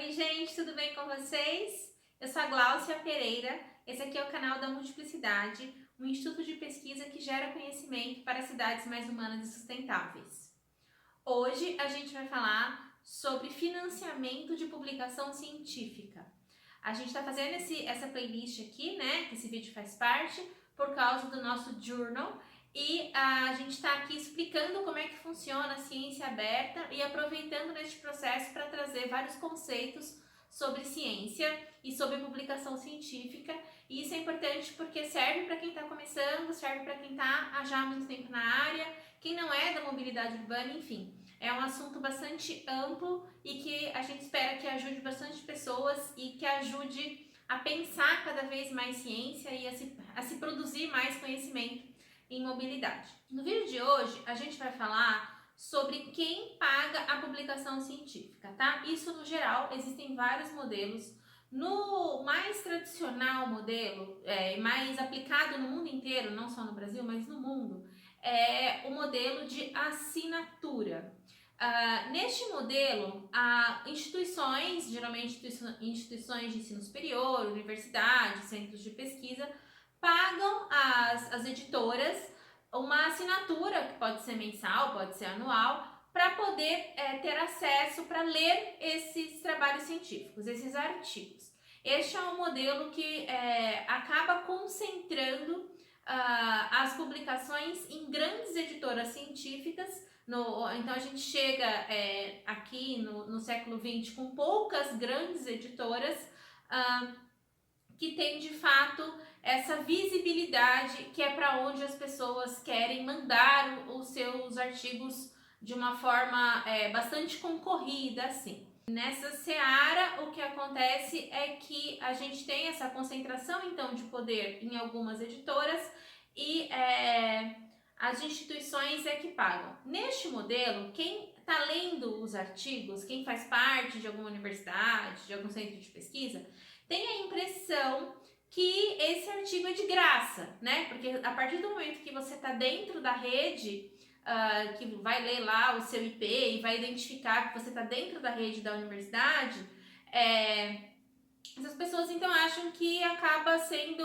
Oi gente, tudo bem com vocês? Eu sou a Gláucia Pereira, esse aqui é o canal da Multiplicidade, um instituto de pesquisa que gera conhecimento para cidades mais humanas e sustentáveis. Hoje a gente vai falar sobre financiamento de publicação científica. A gente está fazendo essa playlist aqui, né, que esse vídeo faz parte, por causa do nosso journal, e a gente está aqui explicando como é que funciona a ciência aberta e aproveitando neste processo para trazer vários conceitos sobre ciência e sobre publicação científica. E isso é importante porque serve para quem está começando, serve para quem está já há muito tempo na área, quem não é da mobilidade urbana, enfim. É um assunto bastante amplo e que a gente espera que ajude bastante pessoas e que ajude a pensar cada vez mais ciência e a se produzir mais conhecimento em mobilidade. No vídeo de hoje, a gente vai falar sobre quem paga a publicação científica, tá? Isso no geral, existem vários modelos. No mais tradicional modelo, mais aplicado no mundo inteiro, não só no Brasil, mas no mundo, é o modelo de assinatura. Neste modelo, instituições, geralmente instituições de ensino superior, universidades, centros de pesquisa, pagam as editoras uma assinatura, que pode ser mensal, pode ser anual, para poder ter acesso para ler esses trabalhos científicos, esses artigos. Este é um modelo que acaba concentrando as publicações em grandes editoras científicas. Então a gente chega aqui no século XX com poucas grandes editoras que tem de fato essa visibilidade, que é para onde as pessoas querem mandar os seus artigos de uma forma bastante concorrida, assim. Nessa seara, o que acontece é que a gente tem essa concentração, então, de poder em algumas editoras e as instituições é que pagam. Neste modelo, quem está lendo os artigos, quem faz parte de alguma universidade, de algum centro de pesquisa, tem a impressão que esse artigo é de graça, né? Porque a partir do momento que você está dentro da rede, que vai ler lá o seu IP e vai identificar que você está dentro da rede da universidade, essas pessoas então acham que acaba sendo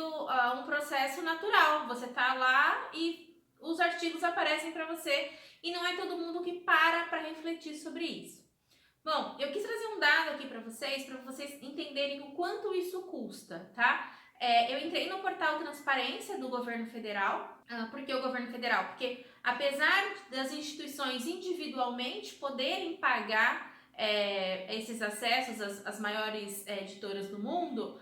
um processo natural. Você está lá e os artigos aparecem para você e não é todo mundo que para refletir sobre isso. Bom, eu quis trazer um dado aqui para vocês entenderem o quanto isso custa, tá? Eu entrei no portal Transparência do governo federal. Por que o governo federal? Porque apesar das instituições individualmente poderem pagar esses acessos às maiores editoras do mundo,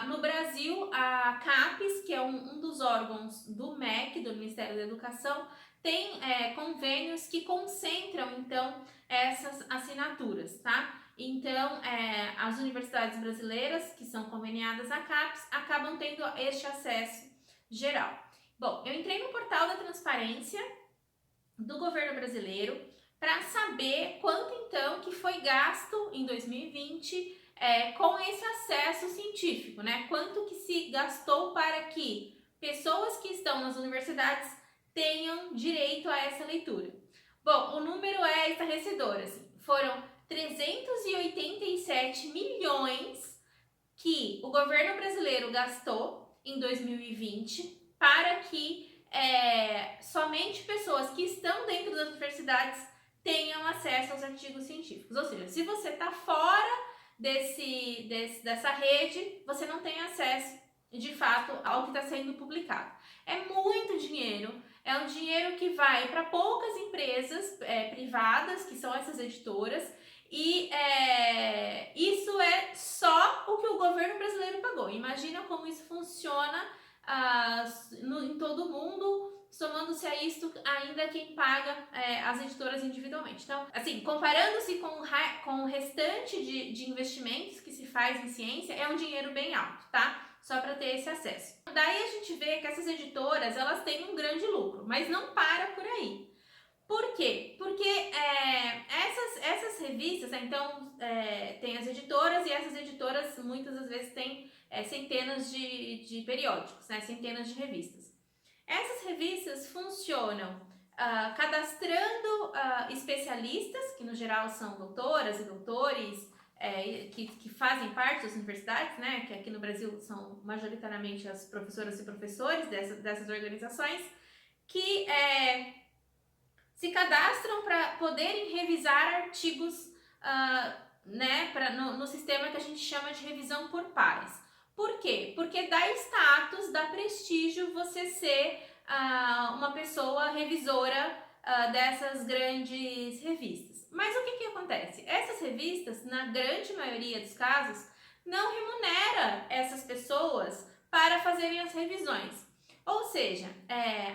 no Brasil, a CAPES, que é um dos órgãos do MEC, do Ministério da Educação, tem convênios que concentram, então, essas assinaturas, tá? Então, as universidades brasileiras, que são conveniadas à CAPES, acabam tendo este acesso geral. Bom, eu entrei no portal da Transparência do governo brasileiro para saber quanto, então, que foi gasto em 2020 com esse acesso científico, né? Quanto que se gastou para que pessoas que estão nas universidades tenham direito a essa leitura. Bom, o número é estarrecedor, assim. Foram 387 milhões que o governo brasileiro gastou em 2020 para que somente pessoas que estão dentro das universidades tenham acesso aos artigos científicos. Ou seja, se você está fora dessa rede, você não tem acesso de fato ao que está sendo publicado. É muito dinheiro. É um dinheiro que vai para poucas empresas privadas, que são essas editoras, e isso é só o que o governo brasileiro pagou. Imagina como isso funciona em todo o mundo, somando-se a isto ainda quem paga as editoras individualmente. Então, assim, comparando-se com o restante de investimentos que se faz em ciência, é um dinheiro bem alto, tá? Só para ter esse acesso. Daí a gente vê que essas editoras, elas têm um grande lucro, mas não para por aí. Por quê? Porque essas revistas, então, tem as editoras e essas editoras muitas das vezes têm centenas de periódicos, né? Centenas de revistas. Essas revistas funcionam cadastrando especialistas, que no geral são doutoras e doutores que fazem parte das universidades, né, que aqui no Brasil são majoritariamente as professoras e professores dessas organizações, que se cadastram para poderem revisar artigos né, no sistema que a gente chama de revisão por pares. Por quê? Porque dá status, dá prestígio você ser uma pessoa revisora dessas grandes revistas. Mas o que acontece? Essas revistas, na grande maioria dos casos, não remunera essas pessoas para fazerem as revisões. Ou seja,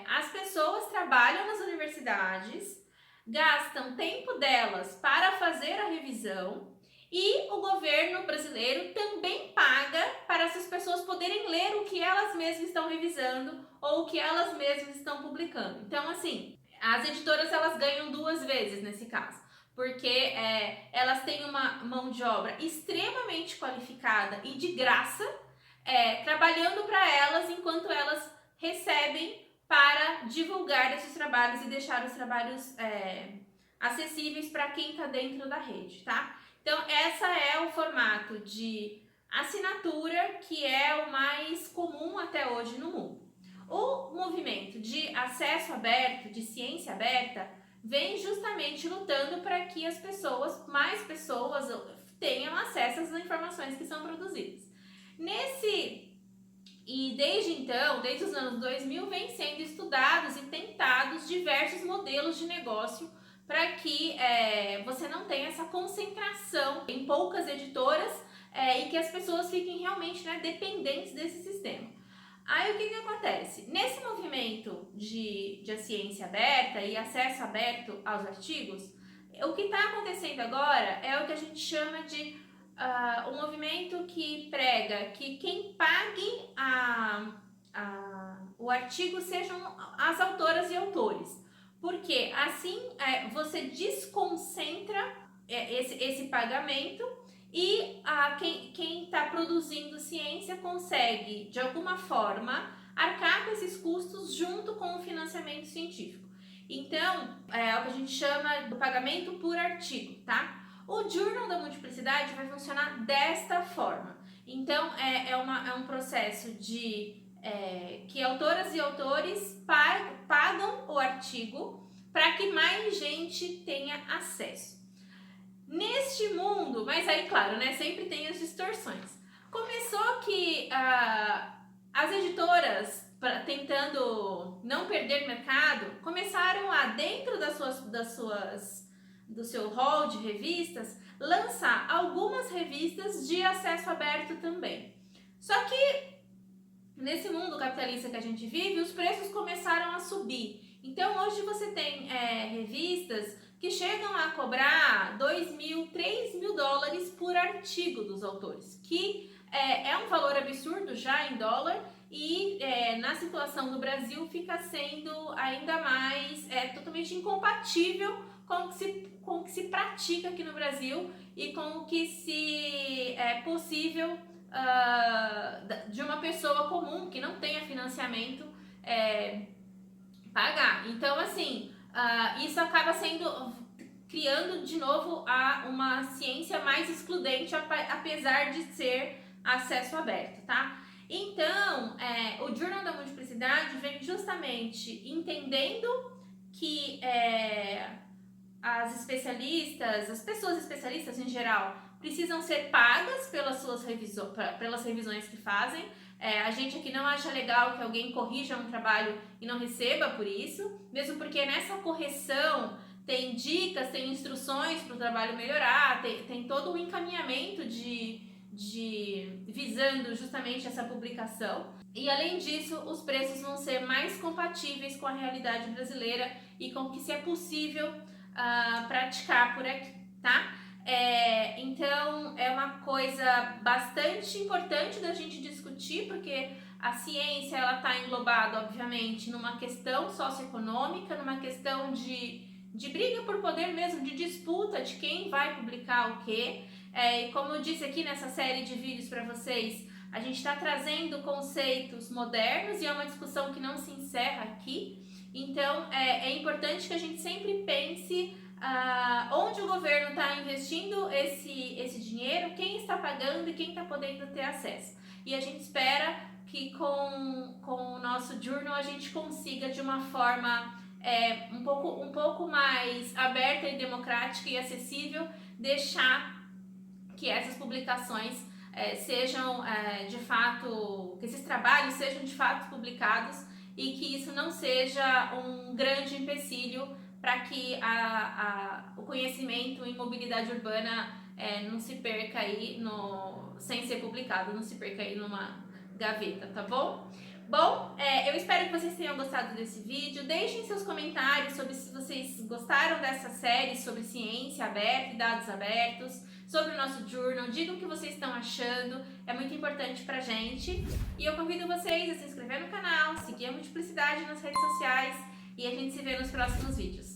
as pessoas trabalham nas universidades, gastam tempo delas para fazer a revisão e o governo brasileiro também paga para essas pessoas poderem ler o que elas mesmas estão revisando ou o que elas mesmas estão publicando. Então, assim, as editoras elas ganham duas vezes nesse caso, porque elas têm uma mão de obra extremamente qualificada e de graça, trabalhando para elas enquanto elas recebem para divulgar esses trabalhos e deixar os trabalhos acessíveis para quem está dentro da rede, tá? Então, essa é o formato de assinatura que é o mais comum até hoje no mundo. O movimento de acesso aberto, de ciência aberta, vem justamente lutando para que mais pessoas tenham acesso às informações que são produzidas. E desde então, desde os anos 2000, vem sendo estudados e tentados diversos modelos de negócio para que você não tenha essa concentração em poucas editoras e que as pessoas fiquem realmente, né, dependentes desse sistema. Aí o que acontece? Nesse movimento de ciência aberta e acesso aberto aos artigos, o que está acontecendo agora é o que a gente chama de um movimento que prega que quem pague o artigo sejam as autoras e autores. Porque assim você desconcentra esse pagamento e quem está produzindo ciência consegue, de alguma forma, arcar com esses custos junto com o financiamento científico. Então, é o que a gente chama do pagamento por artigo, tá? O Journal da Multiplicidade vai funcionar desta forma. Então, é um processo de que autoras e autores pagam o artigo para que mais gente tenha acesso. Neste mundo, mas aí, claro, né, sempre tem as distorções. Começou que as editoras, tentando não perder mercado, começaram a, dentro do seu hall de revistas, lançar algumas revistas de acesso aberto também. Só que nesse mundo capitalista que a gente vive, os preços começaram a subir. Então hoje você tem revistas que chegam a cobrar $2.000, $3.000 por artigo dos autores, que é um valor absurdo já em dólar e na situação do Brasil fica sendo ainda mais totalmente incompatível com o que se pratica aqui no Brasil e com o que é possível de uma pessoa comum que não tenha financiamento pagar. Então, assim, isso acaba criando de novo uma ciência mais excludente, apesar de ser acesso aberto, tá? Então, o Journal da Multiplicidade vem justamente entendendo que as pessoas especialistas em geral, precisam ser pagas pelas revisões que fazem. A gente aqui não acha legal que alguém corrija um trabalho e não receba por isso, mesmo porque nessa correção tem dicas, tem instruções para o trabalho melhorar, tem todo um encaminhamento visando justamente essa publicação. E além disso, os preços vão ser mais compatíveis com a realidade brasileira e com o que se é possível praticar por aqui, tá? Então é uma coisa bastante importante da gente discutir, porque a ciência ela está englobada, obviamente, numa questão socioeconômica, numa questão de briga por poder mesmo, de disputa de quem vai publicar o quê. E como eu disse aqui nessa série de vídeos para vocês, a gente está trazendo conceitos modernos e é uma discussão que não se encerra aqui. Então é importante que a gente sempre pense onde o governo está investindo esse dinheiro, quem está pagando e quem está podendo ter acesso. E a gente espera que com o nosso journal a gente consiga, de uma forma um pouco mais aberta e democrática e acessível, deixar que essas publicações sejam de fato, que esses trabalhos sejam de fato publicados e que isso não seja um grande empecilho para que o conhecimento em mobilidade urbana não se perca aí sem ser publicado, não se perca aí numa gaveta, tá bom? Bom, eu espero que vocês tenham gostado desse vídeo. Deixem seus comentários sobre se vocês gostaram dessa série sobre ciência aberta e dados abertos, sobre o nosso journal. Digam o que vocês estão achando, é muito importante pra gente. E eu convido vocês a se inscrever no canal, seguir a Multiplicidade nas redes sociais e a gente se vê nos próximos vídeos.